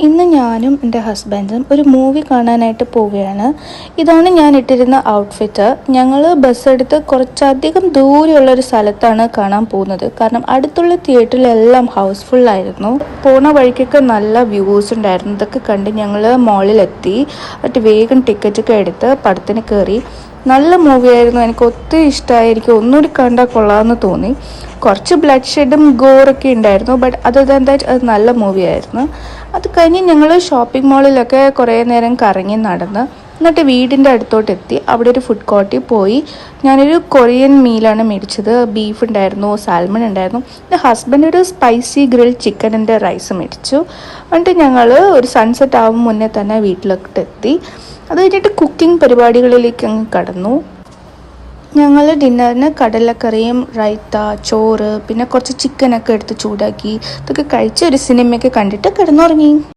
ഇന്ന് ഞാനും എൻ്റെ ഹസ്ബൻഡും ഒരു മൂവി കാണാനായിട്ട് പോവുകയാണ്. ഇതാണ് ഞാൻ ഇട്ടിരുന്ന ഔട്ട്ഫിറ്റ്. ഞങ്ങൾ ബസ് എടുത്ത് കുറച്ചധികം ദൂരെയുള്ളൊരു സ്ഥലത്താണ് കാണാൻ പോകുന്നത്. കാരണം അടുത്തുള്ള തിയേറ്ററിലെല്ലാം ഹൗസ്ഫുള്ളായിരുന്നു. പോണ വഴിക്കൊക്കെ നല്ല വ്യൂസ് ഉണ്ടായിരുന്നു. ഇതൊക്കെ കണ്ട് ഞങ്ങൾ മോളിലെത്തി. എന്നിട്ട് വേഗം ടിക്കറ്റൊക്കെ എടുത്ത് പടത്തിന് കയറി. നല്ല മൂവിയായിരുന്നു. എനിക്ക് ഒത്തിരി ഇഷ്ടമായി. എനിക്ക് ഒന്നുകൂടി കണ്ടാൽ കൊള്ളാമെന്ന് തോന്നി. കുറച്ച് ബ്ലഡ് ഷെഡും ഗോറൊക്കെ ഉണ്ടായിരുന്നു. ബട്ട് എന്തായാലും അത് നല്ല മൂവിയായിരുന്നു. അത് കഴിഞ്ഞ് ഞങ്ങൾ ഷോപ്പിംഗ് മാളിലൊക്കെ കുറേ നേരം കറങ്ങി നടന്ന് എന്നിട്ട് വീടിൻ്റെ അടുത്തോട്ട് എത്തി. അവിടെ ഒരു ഫുഡ് കോർട്ടിൽ പോയി ഞാനൊരു കൊറിയൻ മീലാണ് മേടിച്ചത്. ബീഫ് ഉണ്ടായിരുന്നു, സാൽമൺ ഉണ്ടായിരുന്നു. എൻ്റെ ഹസ്ബൻഡ് ഒരു സ്പൈസി ഗ്രിൽ ചിക്കനിൻ്റെ റൈസ് മേടിച്ചു. എന്നിട്ട് ഞങ്ങൾ ഒരു സൺസെറ്റ് ആവും മുന്നേ തന്നെ വീട്ടിലോട്ട് എത്തി. അത് കഴിഞ്ഞിട്ട് കുക്കിംഗ് പരിപാടികളിലേക്ക് അങ്ങ് കടന്നു. ഞങ്ങൾ ഡിന്നറിന് കടലക്കറിയും റൈത്ത, ചോറ്, പിന്നെ കുറച്ച് ചിക്കനൊക്കെ എടുത്ത് ചൂടാക്കി ഇതൊക്കെ കഴിച്ച് ഒരു സിനിമയൊക്കെ കണ്ടിട്ട് കിടന്നുറങ്ങി.